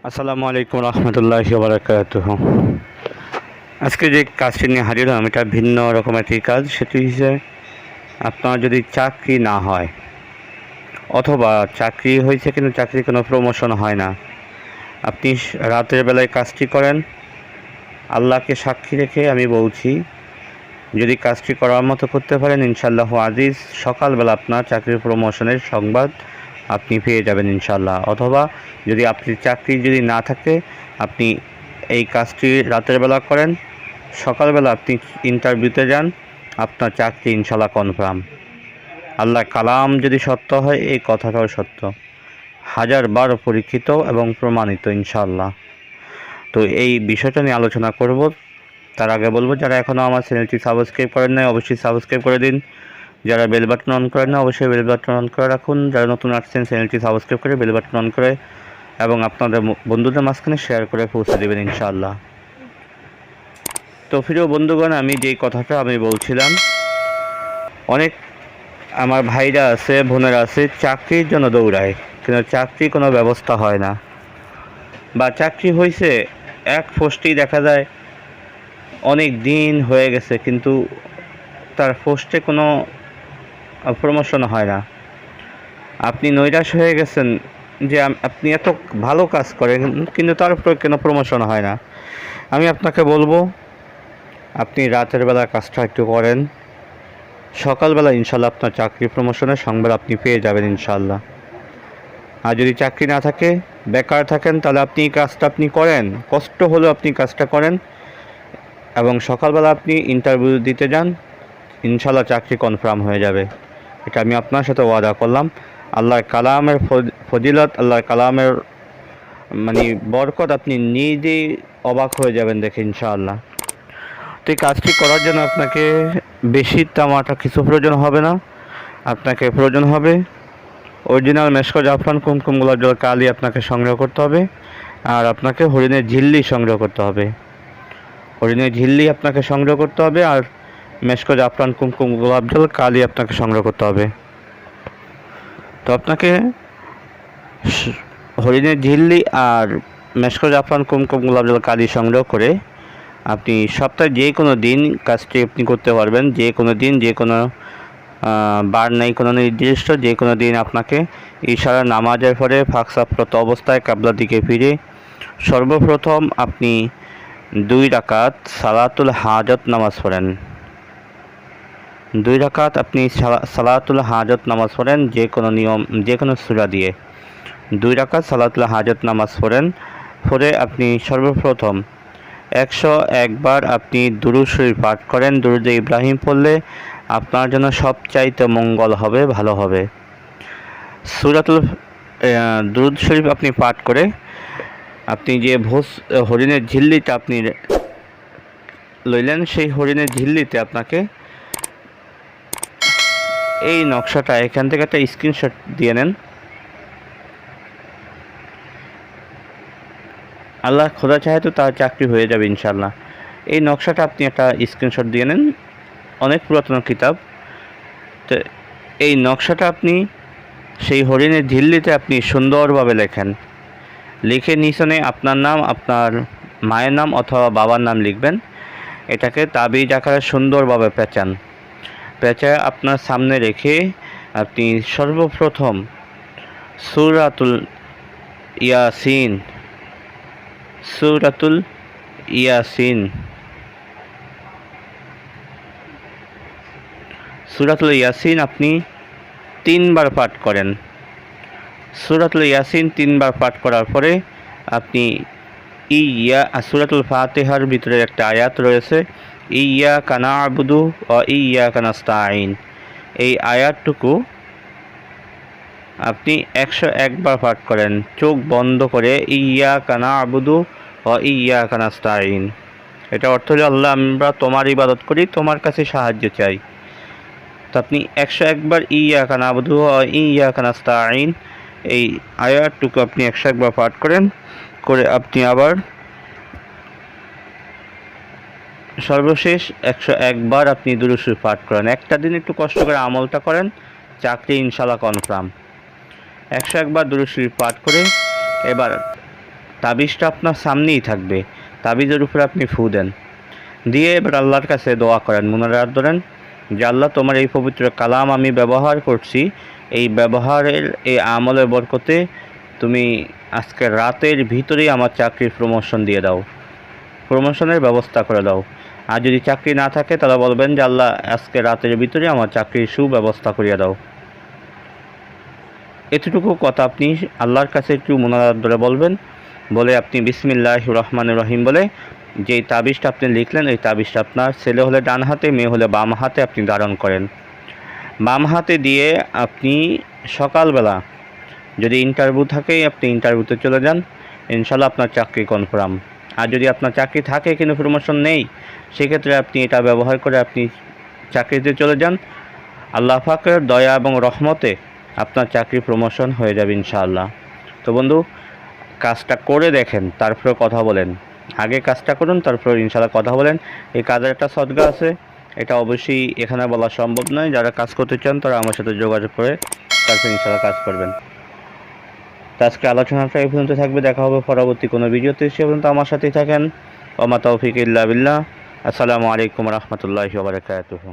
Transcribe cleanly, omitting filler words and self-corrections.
আসসালামু আলাইকুম রহমতুল্লাহি ওয়া বারাকাতুহু। আজকে যে কাজটি নিয়ে হাজির হলাম এটা ভিন্ন রকম একটি কাজ। সেটি হচ্ছে আপনার যদি চাকরি না হয় অথবা চাকরি হয়েছে কিন্তু চাকরির কোনো প্রমোশন হয় না, আপনি রাতের বেলায় কাজটি করেন। আল্লাহকে সাক্ষী রেখে আমি বলছি, যদি কাজটি করার মতো করতে পারেন ইনশাআল্লাহ আজিজ সকালবেলা আপনার চাকরির প্রমোশনের সংবাদ আপনি পেয়ে যাবেন ইনশাআল্লাহ। অথবা যদি আপনি চাকরি যদি না থাকে, আপনি এই কাজটি রাতের বেলা করেন, সকালবেলা আপনি ইন্টারভিউতে যান, আপনার চাকরি ইনশাআল্লাহ কনফার্ম। আল্লাহ কালাম যদি সত্য হয় এই কথাটাও সত্য, হাজারবার পরীক্ষিত এবং প্রমাণিত ইনশাআল্লাহ। তো এই বিষয়টা নিয়ে আলোচনা করব। তার আগে বলবো, যারা এখনও আমার চ্যানেলটি সাবস্ক্রাইব করেন নাই অবশ্যই সাবস্ক্রাইব করে দিন। যারা বেল বাটন অন করেন না অবশ্যই বেল বাটন অন করে রাখুন। যারা নতুন আসছেন চ্যানেলটি সাবস্ক্রাইব করে বেল বাটন অন করে এবং আপনাদের বন্ধুদের মাঝখানে শেয়ার করে পৌঁছে দেবেন ইনশাআল্লাহ। তো প্রিয় বন্ধুগণ, আমি যেই কথাটা আমি বলছিলাম, অনেক আমার ভাইরা আছে, বোনেরা আছে, চাকরির জন্য দৌড়ায় কিন্তু চাকরির কোনো ব্যবস্থা হয় না, বা চাকরি হয়েছে এক পোস্টেই দেখা যায় অনেক দিন হয়ে গেছে কিন্তু তার পোস্টে কোনো প্রমোশন হয় না। আপনি নৈরাশ হয়ে গেছেন যে আপনি এত ভালো কাজ করেন কিন্তু তার উপর কোনো প্রমোশন হয় না। আমি আপনাকে বলবো, আপনি রাতের বেলা কাজটা একটু করেন, সকালবেলা ইনশাল্লাহ আপনার চাকরি প্রমোশনের সংবাদ আপনি পেয়ে যাবেন ইনশাল্লাহ। আর যদি চাকরি না থাকে, বেকার থাকেন, তাহলে আপনি এই কাজটা আপনি করেন, কষ্ট হলেও আপনি কাজটা করেন এবং সকালবেলা আপনি ইন্টারভিউ দিতে যান, ইনশাল্লাহ চাকরি কনফার্ম হয়ে যাবে। এটা আমি আপনার সাথে ওয়াদা করলাম। আল্লাহর কালামের ফজিলত, আল্লাহর কালামের বরকত আপনি নিজেই অবাক হয়ে যাবেন দেখে ইনশাআল্লাহ। তো এই কাজটি করার জন্য আপনাকে বেশি তামাটা কিছু প্রয়োজন হবে না। আপনাকে প্রয়োজন হবে অরিজিনাল মেশকো জাফরান কুমকুম গোলাপ জল কালি আপনাকে সংগ্রহ করতে হবে, আর আপনাকে হরিণের ঝিল্লি সংগ্রহ করতে হবে। হরিণের ঝিল্লি আপনাকে সংগ্রহ করতে হবে, আর মেশকো জাফরান কুমকুম গোলাপ জল কালি আপনাকে সংগ্রহ করতে হবে। তো আপনাকে হরিণের ঝিল্লি আর মেশকো জাফরান কুমকুম গোলাপ জল কালি সংগ্রহ করে আপনি সপ্তাহে যে কোনো দিন কাজটি আপনি করতে পারবেন। যে কোনো দিন, যে কোনো বার নেই কোনো নির্দিষ্ট, যে কোনো দিন আপনাকে ইশারা নামাজের পরে ফাঁকসাপ্রত অবস্থায় কাবলার দিকে ফিরে সর্বপ্রথম আপনি 2 রাকাত সালাতুল হাজত নামাজ পড়েন। 2 রাকাত আপনি সালাতুল হাজত নামাজ পড়েন, যে কোনো নিয়ম, যে কোনো সূরা দিয়ে 2 রাকাত সালাতুল হাজত নামাজ পড়েন। পরে আপনি সর্বপ্রথম 101 বার আপনি দুরূদ শরীফ পাঠ করেন। দুরূদে ইব্রাহিম পড়লে আপনার জন্য সবচাইতে মঙ্গল হবে, ভালো হবে। দুরূদ শরীফ আপনি পাঠ করে আপনি যে হরিণের ঝিল্লিটা আপনি লইলেন, সেই হরিণের ঝিল্লিতে আপনাকে এই নকশাটা এখান থেকে একটা স্ক্রিনশট দিয়ে নেন। আল্লাহ খোদা চাহে তো তার চাকরি হয়ে যাবে ইনশাআল্লাহ। এই নকশাটা আপনি একটা স্ক্রিনশট দিয়ে নেন, অনেক পুরাতন কিতাব। তো এই নকশাটা আপনি সেই হরিণের ঝিল্লিতে আপনি সুন্দরভাবে লেখেন। লিখে নিচনে আপনার নাম, আপনার মায়ের নাম অথবা বাবার নাম লিখবেন। এটাকে তাবিজ আকারে সুন্দরভাবে পেঁচায় আপনার সামনে রেখে আপনি সর্বপ্রথম সূরাতুল ইয়াসিন আপনি 3 বার পাঠ করেন। সূরাতুল ইয়াসিন 3 বার পাঠ করার পরে আপনি সূরাতুল ফাতিহার ভিতরে একটা আয়াত রয়েছে, ইয়াকা না'বুদু ওয়া ইয়াকা নাস্তাঈন। এই আয়াতটুকু আপনি 101 বার পাঠ করেন চোখ বন্ধ করে, ইয়াকা না'বুদু ওয়া ইয়াকা নাস্তাঈন। এটা অর্থ হলো, আল্লাহ আমরা তোমার ইবাদত করি, তোমার কাছে সাহায্য চাই। তো আপনি 101 বার ইয়াকা না'বুদু ওয়া ইয়াকা নাস্তাঈন এই আয়াতটুকু আপনি 101 বার পাঠ করেন। করে আপনি আবার সর্বশেষ 101 বার আপনি দুরূদ শরীফ পাঠ করেন। একটা দিন একটু কষ্ট করে আমলটা করেন, চাকরি ইনশাআল্লাহ কনফার্ম। 101 বার দুরূদ শরীফ পাঠ করে এবার তাবিজটা আপনার সামনেই থাকবে, তাবিজের উপরে আপনি ফু দেন, দিয়ে এবার আল্লাহর কাছে দোয়া করেন, মুনাজাত ধরেন যে আল্লাহ তোমার এই পবিত্র কালাম আমি ব্যবহার করছি, এই ব্যবহারের এই আমলের বরকতে তুমি আজকে রাতের ভিতরেই আমার চাকরির প্রমোশন দিয়ে দাও, প্রমোশনের ব্যবস্থা করে দাও। আর যদি চাকরি না থাকে তাহলে বলবেন যে আল্লাহ আজকে রাতের ভিতরে আমার চাকরির সুব্যবস্থা করিয়ে দাও। এতটুকু কথা আপনি আল্লাহর কাছে একটু মুনাজাত ধরে বলবেন, বলে আপনি বিসমিল্লাহির রহমানির রহিম বলে যেই তাবিজটা আপনি লিখলেন এই তাবিজটা আপনার ছেলে হলে ডান হাতে, মেয়ে হলে বাম হাতে আপনি ধারণ করেন। বাম হাতে দিয়ে আপনি সকালবেলা যদি ইন্টারভিউ থাকে আপনি ইন্টারভিউতে চলে যান, ইনশাল্লাহ আপনার চাকরি কনফার্ম। আর যদি আপনার চাকরি থাকে কিন্তু প্রমোশন নেই, সেক্ষেত্রে আপনি এটা ব্যবহার করে আপনি চাকরিতে চলে যান, আল্লাহ পাকের দয়া এবং রহমতে আপনার চাকরি প্রমোশন হয়ে যাবে ইনশাআল্লাহ। তো বন্ধু, কাজটা করে দেখেন, তারপরে কথা বলেন। আগে কাজটা করুন, তারপর ইনশাআল্লাহ কথা বলেন। এই কাজের একটা সদকা আছে, এটা অবশ্যই এখানে বলা সম্ভব নয়। যারা কাজ করতে চান তারা আমার সাথে যোগাযোগ করে তারপর ইনশাআল্লাহ কাজ করবেন। তো আজকে আলোচনাটা এই পর্যন্ত থাকবে, দেখা হবে পরবর্তী কোনো ভিডিওতে। সে পর্যন্ত আমার সাথেই থাকেন। ওয়া মা তাওফিক ইল্লা বিল্লাহ। আসসালামু আলাইকুম ওয়া রাহমাতুল্লাহি ওয়া বারাকাতুহু।